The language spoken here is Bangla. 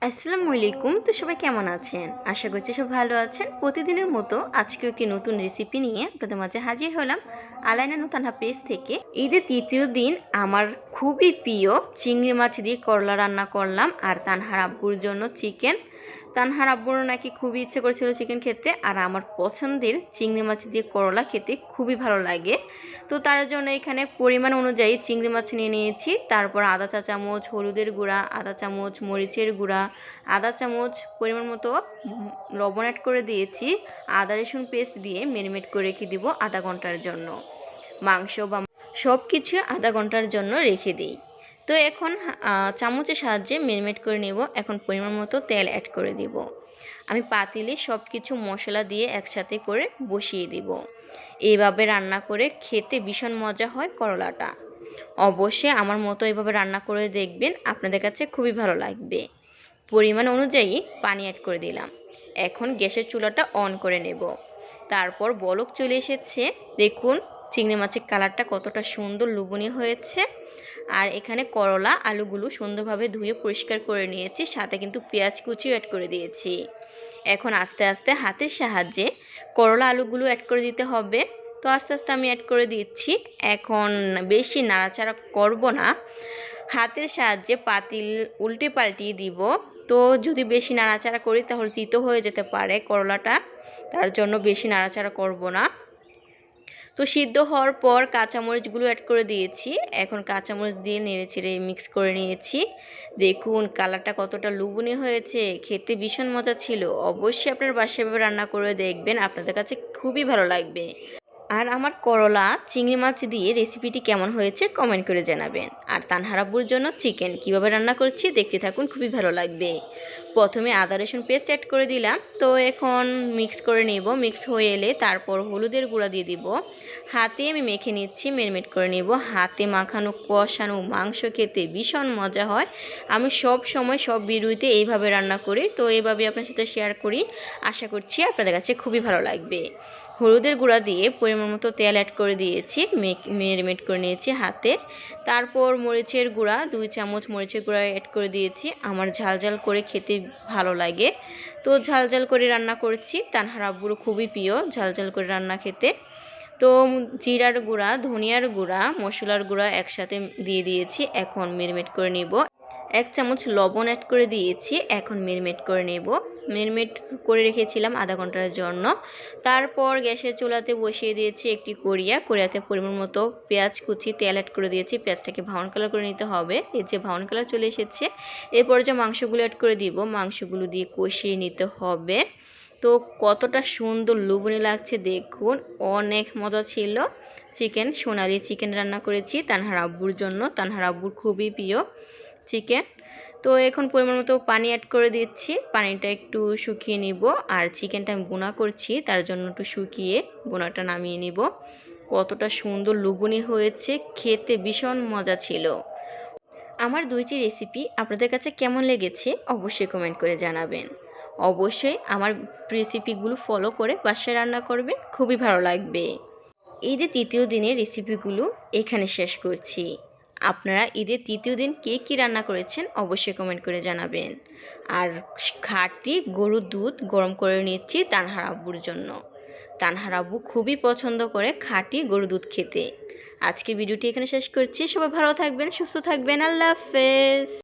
আসসালামু আলাইকুম। তো সবাই কেমন আছেন? আশা করছি সব ভালো আছেন। প্রতিদিনের মতো আজকে একটি নতুন রেসিপি নিয়ে আপনাদের মাঝে হাজির হলাম আলাইনা নূতন পেজ থেকে। ঈদের তৃতীয় দিন আমার খুবই প্রিয় চিংড়ি মাছ দিয়ে করলা রান্না করলাম, আর তানহার আব্বুর জন্য চিকেন। তানহার আব্বুর নাকি খুবই ইচ্ছে করেছিল চিকেন খেতে, আর আমার পছন্দের চিংড়ি মাছ দিয়ে করলা খেতে খুবই ভালো লাগে। তো তার জন্য এখানে পরিমাণ অনুযায়ী চিংড়ি মাছ নিয়ে নিয়েছি। তারপর আধা চা চামচ হলুদের গুঁড়া, আধা চামচ মরিচের গুঁড়া, আধা চামচ পরিমাণ মতো লবণ অ্যাড করে দিয়েছি। আদা রসুন পেস্ট দিয়ে ম্যারিনেট করে রেখে দিব আধা ঘন্টার জন্য। মাংস বা সব কিছু আধা ঘন্টার জন্য রেখে দিই। তো এখন চামচের সাহায্যে ম্যারিনেট করে নেব। এখন পরিমাণ মতো তেল অ্যাড করে দিব। আমি পাতিলে সব কিছু মশলা দিয়ে একসাথে করে বসিয়ে দিব। এইভাবে রান্না করে খেতে ভীষণ মজা হয় করলাটা। অবশ্যই আমার মতো এইভাবে রান্না করে দেখবেন, আপনাদের কাছে খুবই ভালো লাগবে। পরিমাণ অনুযায়ী পানি অ্যাড করে দিলাম। এখন গ্যাসের চুলাটা অন করে নেব। তারপর বলক চলে এসেছে, দেখুন চিংড়ি মাছের কালারটা কতটা সুন্দর লোভনীয় হয়েছে। আর এখানে করলা আলুগুলো সুন্দরভাবে ধুয়ে পরিষ্কার করে নিয়েছি, সাথে কিন্তু পেঁয়াজ কুচিও অ্যাড করে দিয়েছি। এখন আস্তে আস্তে হাতের সাহায্যে করলা আলুগুলো অ্যাড করে দিতে হবে। তো আস্তে আস্তে আমি অ্যাড করে দিচ্ছি। এখন বেশি নাড়াচাড়া করব না, হাতের সাহায্যে পাতিল উল্টে পাল্টিয়ে দিব। তো যদি বেশি নাড়াচাড়া করি তাহলে তিতো হয়ে যেতে পারে করলাটা, তার জন্য বেশি নাড়াচাড়া করব না। তো সিদ্ধ হওয়ার পর কাঁচামরিচগুলো অ্যাড করে দিয়েছি। এখন কাঁচামরিচ দিয়ে নেড়েচেড়ে মিক্স করে নিয়েছি। দেখুন কালারটা কতটা লোভনীয় হয়েছে, খেতে ভীষণ মজা ছিল। অবশ্যই আপনার বাসায় রান্না করে দেখবেন, আপনাদের কাছে খুবই ভালো লাগবে। আর আমার করলা চিংড়ি মাছ দিয়ে রেসিপিটি কেমন হয়েছে কমেন্ট করে জানাবেন। আর তানহার আব্বুর জন্য চিকেন কিভাবে রান্না করছি দেখতে থাকুন, খুবই ভালো লাগবে। প্রথমে আদা রসুন পেস্ট অ্যাড করে দিলাম। তো এখন মিক্স করে নেব। মিক্স হয়ে এলে তারপর হলুদের গুঁড়া দিয়ে দিব। হাতে আমি মেখে নিচ্ছি, মেরিনেট করে নেব। হাতে মাখানো কষানো মাংস খেতে ভীষণ মজা হয়। আমি সব সময় সব ভিডিওতে এইভাবে রান্না করি, তো এইভাবে আপনার সাথে শেয়ার করি। আশা করছি আপনাদের কাছে খুবই ভালো লাগবে। হলুদের গুঁড়া দিয়ে পরিমাণ মতো তেল অ্যাড করে দিয়েছি, মেরিনেট করে নিয়েছি হাতে। তারপর মরিচের গুঁড়া 2 চামচ মরিচের গুঁড়া অ্যাড করে দিয়েছি। আমার ঝাল ঝাল করে খেতে ভালো লাগে, তো ঝাল ঝাল করে রান্না করেছি। তানহার আব্বুরও খুবই প্রিয় ঝাল ঝাল করে রান্না খেতে। তো জিরার গুঁড়া, ধনিয়ার গুঁড়া, মশলার গুঁড়া একসাথে দিয়ে দিয়েছি। এখন মেরিনেট করে নিব। 1 চামচ লবণ অ্যাড করে দিয়েছি। এখন মেরিনেট করে নেব। মেরিনেট করে রেখেছিলাম আধা ঘন্টার জন্য। তারপর গ্যাসের চুলাতে বসিয়ে দিয়েছি একটি কড়িয়াতে পরিমাণ মতো পেঁয়াজ কুচি তেল অ্যাড করে দিয়েছি। পেঁয়াজটাকে ব্রাউন কালার করে নিতে হবে। এই যে ব্রাউন কালার চলে এসেছে, এরপর যে মাংসগুলো অ্যাড করে দিব, মাংসগুলো দিয়ে কষিয়ে নিতে হবে। তো কতটা সুন্দর লোভনীয় লাগছে দেখুন, অনেক মজা ছিল। চিকেন সোনালি চিকেন রান্না করেছি তানহার আব্বুর জন্য। তানহার আব্বুর খুবই প্রিয় চিকেন। তো এখন পরিমাণ মতো পানি অ্যাড করে দিচ্ছি। পানিটা একটু শুকিয়ে নিব। আর চিকেনটা আমি বোনা করছি, তার জন্য একটু শুকিয়ে বোনাটা নামিয়ে নিব। কতটা সুন্দর লোভনীয় হয়েছে, খেতে ভীষণ মজা ছিল। আমার 2টি রেসিপি আপনাদের কাছে কেমন লেগেছে অবশ্যই কমেন্ট করে জানাবেন। অবশ্যই আমার রেসিপিগুলো ফলো করে বাসায় রান্না করবেন, খুবই ভালো লাগবে। ঈদের তৃতীয় দিনের রেসিপিগুলো এখানে শেষ করছি। আপনারা ঈদের তৃতীয় দিন কে কী রান্না করেছেন অবশ্যই কমেন্ট করে জানাবেন। আর খাঁটি গরুর দুধ গরম করে নিচ্ছি তানহার আব্বুর জন্য। তানহার আব্বু খুবই পছন্দ করে খাঁটি গরুর দুধ খেতে। আজকে ভিডিওটি এখানে শেষ করছি। সবাই ভালো থাকবেন, সুস্থ থাকবেন। আল্লাহ হাফেজ।